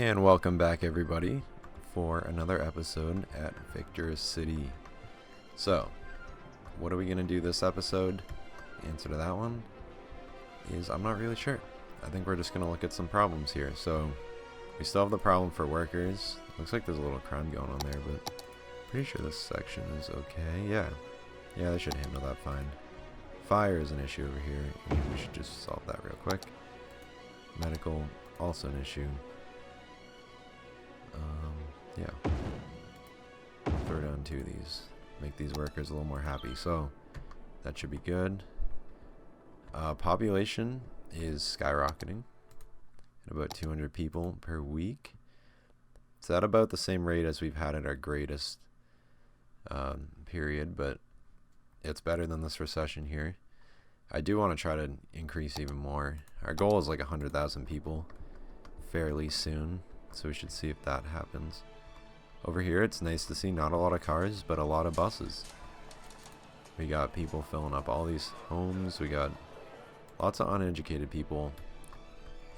And welcome back, everybody, for another episode at VICTORUS City. So, what are we going to do this episode? Answer to that one is I'm not really sure. I think we're just going to look at some problems here. So, we still have the problem for workers. Looks like there's a little crime going on there, but pretty sure this section is okay. Yeah, they should handle that fine. Fire is an issue over here, and we should just solve that real quick. Medical, also an issue. Yeah. Throw down 2 of these. Make these workers a little more happy. So, that should be good. Population is skyrocketing at about 200 people per week. It's at about the same rate as we've had at our greatest period, but it's better than this recession here. I do want to try to increase even more. Our goal is like 100,000 people fairly soon, so we should see if that happens. Over here, it's nice to see not a lot of cars, but a lot of buses. We got people filling up all these homes. We got lots of uneducated people,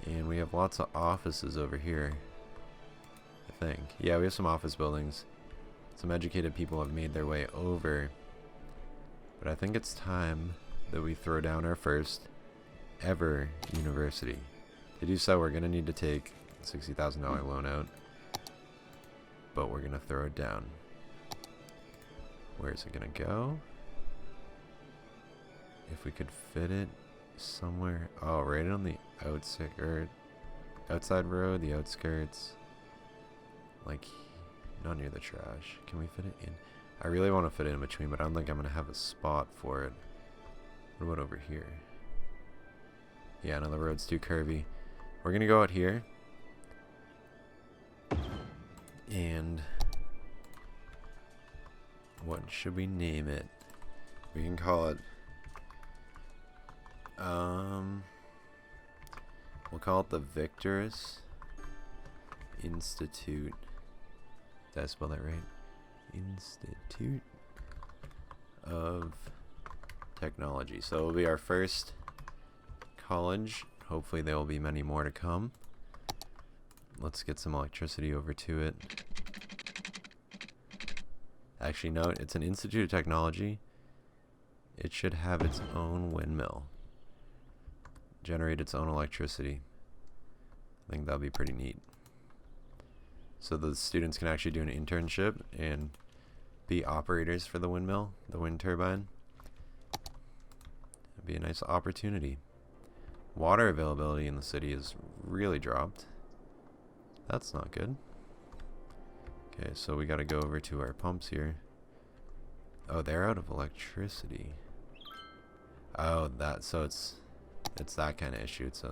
and we have lots of offices over here, I think. Yeah, we have some office buildings. Some educated people have made their way over, but I think it's time that we throw down our first ever university. To do so, we're going to need to take a $60,000 loan out, but we're going to throw it down. Where is it going to go? If we could fit it somewhere. Oh, right on the outside road, the outskirts. Like, not near the trash. Can we fit it in? I really want to fit it in between, but I don't think I'm going to have a spot for it. What about over here? Yeah, no, the road's too curvy. We're going to go out here. And what should we name it? We can call it we'll call it the VICTORUS Institute. Did I spell that right? Institute of Technology. So it'll be our first college. Hopefully there will be many more to come. Let's get some electricity over to it. Actually, no, it's an Institute of Technology. It should have its own windmill. Generate its own electricity. I think that'll be pretty neat. So the students can actually do an internship and be operators for the windmill, the wind turbine. It'd be a nice opportunity. Water availability in the city has really dropped. That's not good. Okay, so we gotta go over to our pumps here. Oh, they're out of electricity. Oh, so it's that kind of issue. It's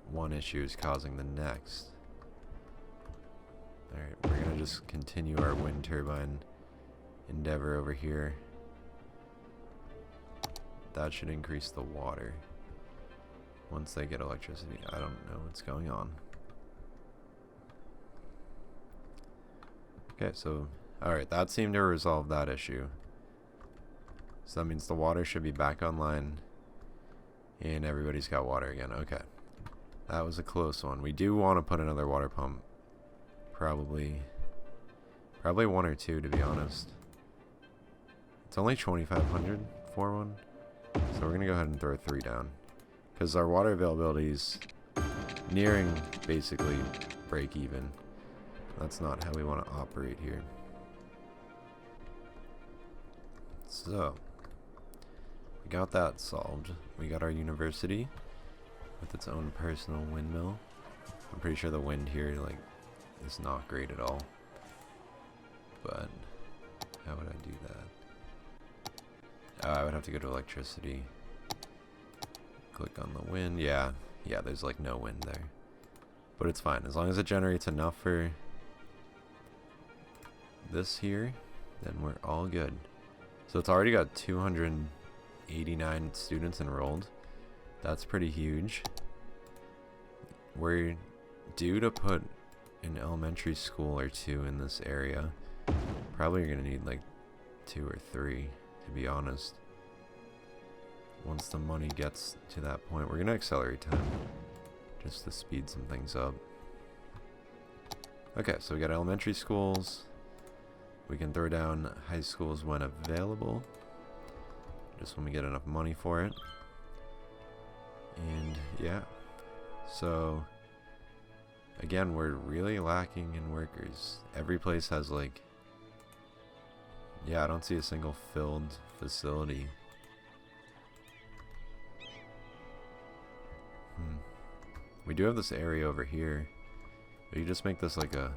one issue is causing the next. Alright, we're gonna just continue our wind turbine endeavor over here. That should increase the water. Once they get electricity, I don't know what's going on. Okay, so, alright, that seemed to resolve that issue. So that means the water should be back online, and everybody's got water again. Okay, that was a close one. We do want to put another water pump. Probably 1 or 2, to be honest. It's only 2,500 for one, so we're gonna go ahead and throw 3 down, because our water availability is nearing basically break even. That's not how we want to operate here. So, we got that solved. We got our university with its own personal windmill. I'm pretty sure the wind here is not great at all. But how would I do that? Oh, I would have to go to electricity. Click on the wind. Yeah, there's like no wind there. But it's fine. As long as it generates enough for this here, then we're all good. So it's already got 289 students enrolled. That's pretty huge. We're due to put an elementary school or 2 in this area. Probably gonna need like 2 or 3, to be honest. Once the money gets to that point, we're gonna accelerate time just to speed some things up. Okay, so we got elementary schools. We can throw down high schools when available, just when we get enough money for it. And yeah, so again, we're really lacking in workers. Every place has like, yeah, I don't see a single filled facility. We do have this area over here. But you just make this like a,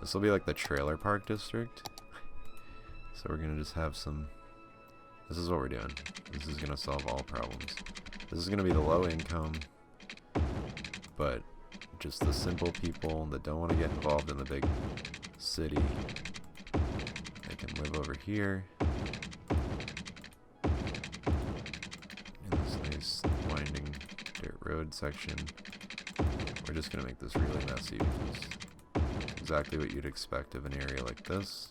this will be like the trailer park district. So we're gonna just have some, this is what we're doing. This is gonna solve all problems. This is gonna be the low income, but just the simple people that don't want to get involved in the big city. They can live over here in this nice winding dirt road section. We're just gonna make this really messy because it's exactly what you'd expect of an area like this.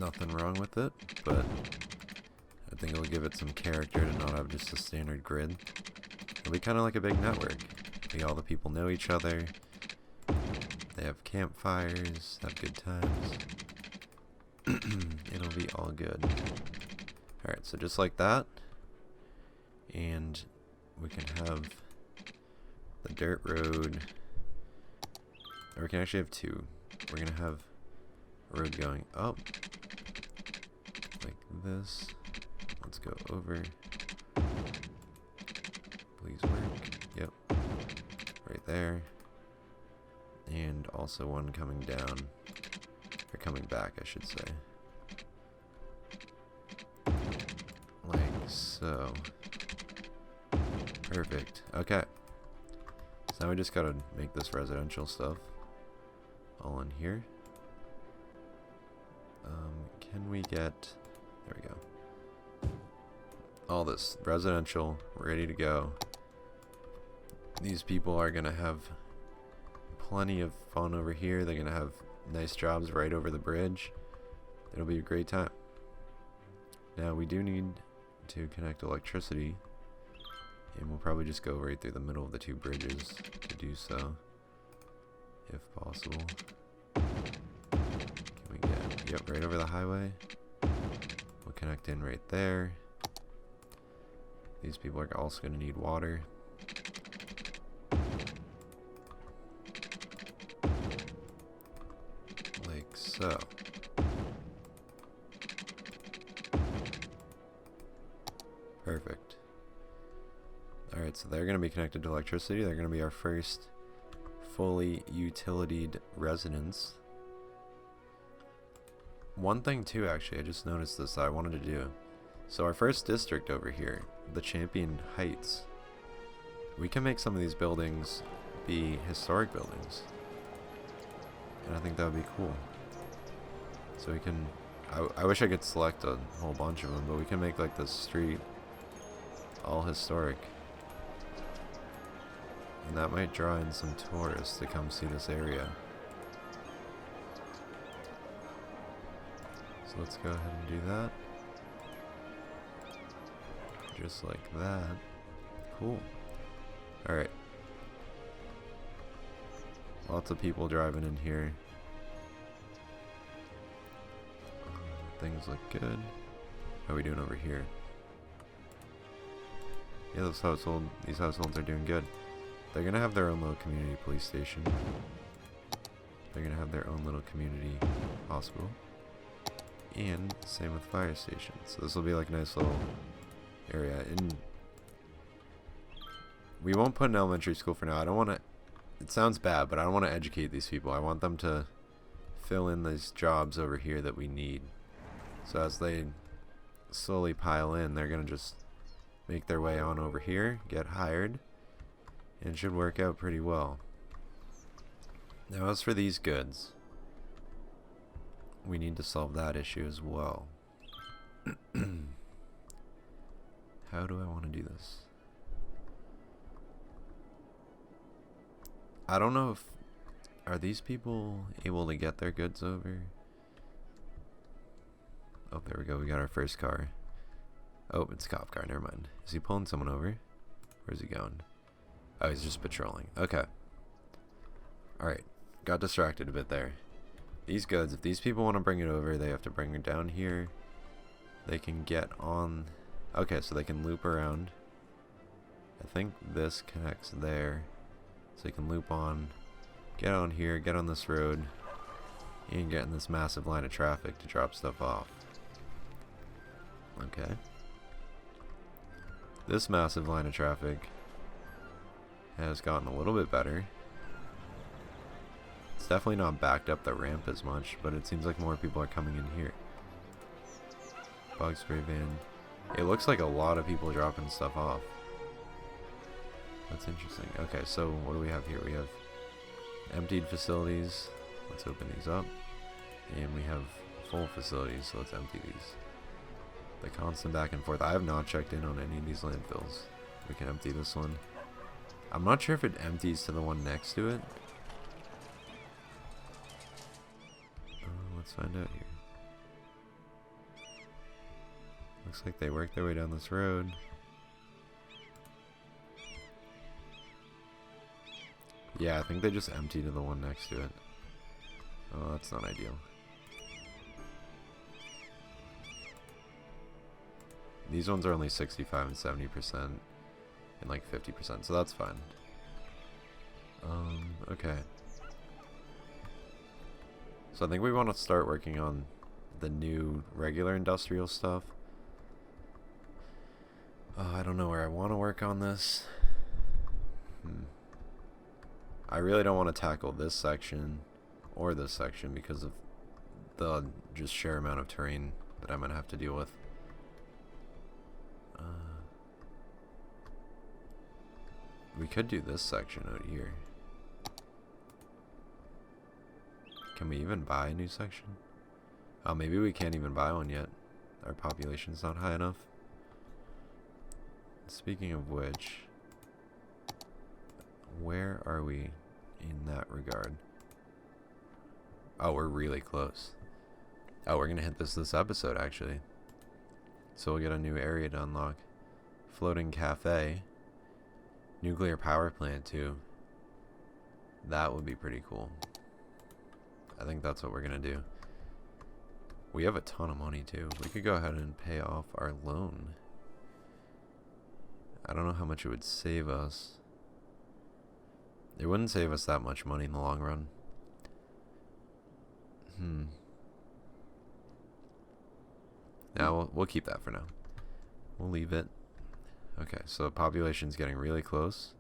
Nothing wrong with it, but I think it'll give it some character to not have just a standard grid. It'll be kind of like a big network. All the people know each other. They have campfires, have good times. It'll be all good. Alright, so just like that. And we can have the dirt road. Or we can actually have two. We're going to have a road going up. Like this. Let's go over. Please work. Yep. Right there. And also one coming down. Or coming back, I should say. Like so. Perfect. Okay. So now we just gotta make this residential stuff all in here. Can we get... There we go. All this residential, ready to go. These people are gonna have plenty of fun over here. They're gonna have nice jobs right over the bridge. It'll be a great time. Now we do need to connect electricity, and we'll probably just go right through the middle of the two bridges to do so, if possible. Can we get, yep, right over the highway. We'll connect in right there. These people are also going to need water. Like so. Perfect. Alright, so they're going to be connected to electricity. They're going to be our first fully utilitied residents. One thing too, actually, I just noticed this that I wanted to do. So our first district over here, the Champion Heights, we can make some of these buildings be historic buildings. And I think that would be cool. So we can, I wish I could select a whole bunch of them, but we can make like this street all historic. And that might draw in some tourists to come see this area. So let's go ahead and do that. Just like that. Cool. Alright. Lots of people driving in here. Things look good. How are we doing over here? Yeah, these households are doing good. They're gonna have their own little community police station. They're gonna have their own little community hospital. And same with fire station. So this will be like a nice little area. And we won't put an elementary school for now. I don't want to, it sounds bad, but I don't want to educate these people. I want them to fill in these jobs over here that we need. So as they slowly pile in, they're going to just make their way on over here, get hired, and it should work out pretty well. Now as for these goods, we need to solve that issue as well. How do I want to do this? I don't know if... Are these people able to get their goods over? Oh, there we go. We got our first car. Oh, it's a cop car. Never mind. Is he pulling someone over? Where's he going? Oh, he's just patrolling. Okay. Alright, got distracted a bit there. These goods, if these people want to bring it over, they have to bring it down here. They can get on... Okay, so they can loop around. I think this connects there. So you can loop on, get on here, get on this road, and get in this massive line of traffic to drop stuff off. Okay. This massive line of traffic has gotten a little bit better. It's definitely not backed up the ramp as much, but it seems like more people are coming in here. Bug spray van. It looks like a lot of people dropping stuff off. That's interesting. Okay, so what do we have here? We have emptied facilities. Let's open these up. And we have full facilities, so let's empty these. The constant back and forth. I have not checked in on any of these landfills. We can empty this one. I'm not sure if it empties to the one next to it. Let's find out here. Looks like they worked their way down this road. Yeah, I think they just empty to the one next to it. Oh, that's not ideal. These ones are only 65 and 70% and like 50%, so that's fine. Okay. So I think we want to start working on the new regular industrial stuff. I don't know where I want to work on this. I really don't want to tackle this section or this section because of the just sheer amount of terrain that I'm going to have to deal with. We could do this section out here. Can we even buy a new section? Oh, maybe we can't even buy one yet. Our population's not high enough. Speaking of which, where are we in that regard? Oh, we're really close. Oh, we're gonna hit this episode actually. So we'll get a new area to unlock. Floating cafe. Nuclear power plant too. That would be pretty cool. I think that's what we're gonna do. We have a ton of money too. We could go ahead and pay off our loan. I don't know how much it would save us. It wouldn't save us that much money in the long run. Now we'll keep that for now. We'll leave it. Okay, so population's getting really close.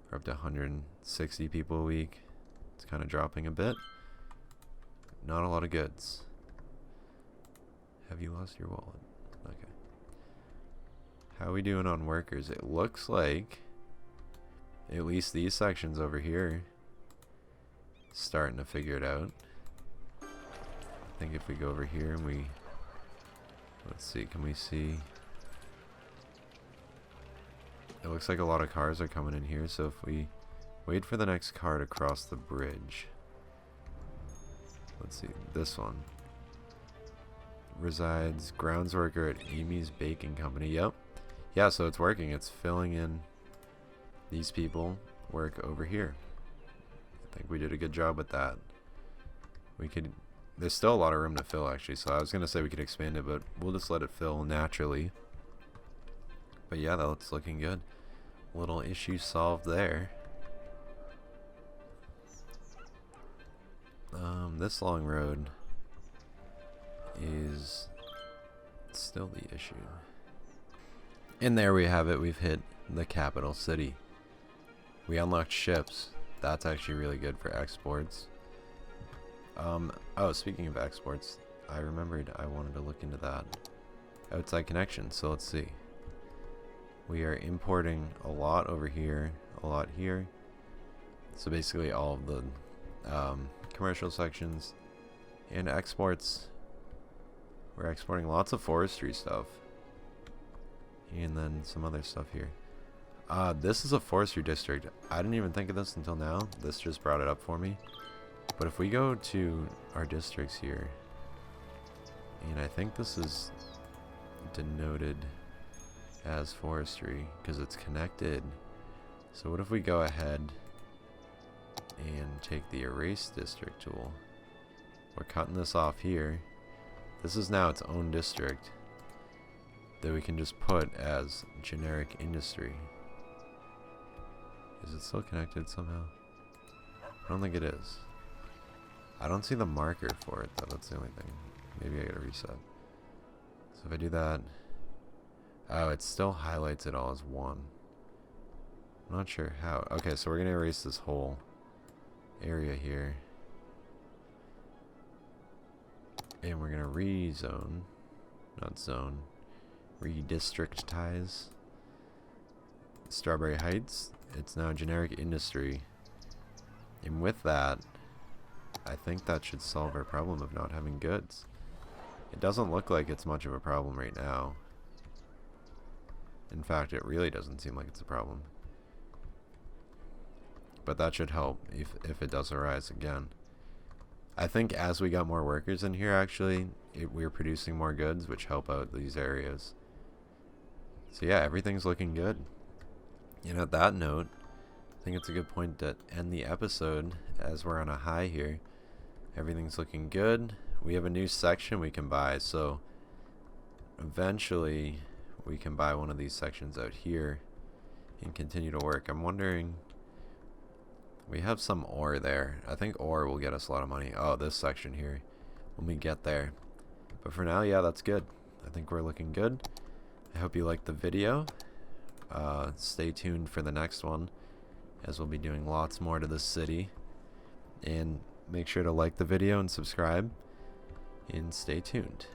We're up to 160 people a week. It's kind of dropping a bit. Not a lot of goods. Have you lost your wallet? Okay. How are we doing on workers? It looks like at least these sections over here starting to figure it out. I think if we go over here and we let's see, can we see? It looks like a lot of cars are coming in here, so if we wait for the next car to cross the bridge. Let's see, this one. Resides grounds worker at Amy's Baking Company. Yep. Yeah, so it's working. It's filling in. These people work over here. I think we did a good job with that. We could... There's still a lot of room to fill, actually, so I was going to say we could expand it, but we'll just let it fill naturally. But yeah, that's looking good. Little issue solved there. This long road is still the issue. And there we have it. We've hit the capital city. We unlocked ships. That's actually really good for exports. Oh, speaking of exports, I remembered I wanted to look into that. Outside connection. So let's see. We are importing a lot over here, a lot here. So basically all of the commercial sections and exports. We're exporting lots of forestry stuff. And then some other stuff here. This is a forestry district. I didn't even think of this until now. This just brought it up for me. But if we go to our districts here, and I think this is denoted as forestry because it's connected. So what if we go ahead and take the erase district tool. We're cutting this off here. This is now its own district that we can just put as generic industry. Is it still connected somehow? I don't think it is. I don't see the marker for it though, that's the only thing. Maybe I gotta reset. So if I do that, oh, it still highlights it all as one. I'm not sure how. Okay, so we're gonna erase this whole area here. And we're gonna rezone, not zone, redistrictize Strawberry Heights. It's now generic industry. And with that, I think that should solve our problem of not having goods. It doesn't look like it's much of a problem right now. In fact, it really doesn't seem like it's a problem. But that should help if it does arise again. I think as we got more workers in here, actually, we're producing more goods, which help out these areas. So yeah, everything's looking good. And at that note, I think it's a good point to end the episode as we're on a high here. Everything's looking good. We have a new section we can buy, so eventually we can buy one of these sections out here and continue to work. I'm wondering, we have some ore there. I think ore will get us a lot of money. Oh, this section here when we get there. But for now, yeah, that's good. I think we're looking good. I hope you liked the video. Stay tuned for the next one, as we'll be doing lots more to this city. And make sure to like the video and subscribe, and stay tuned.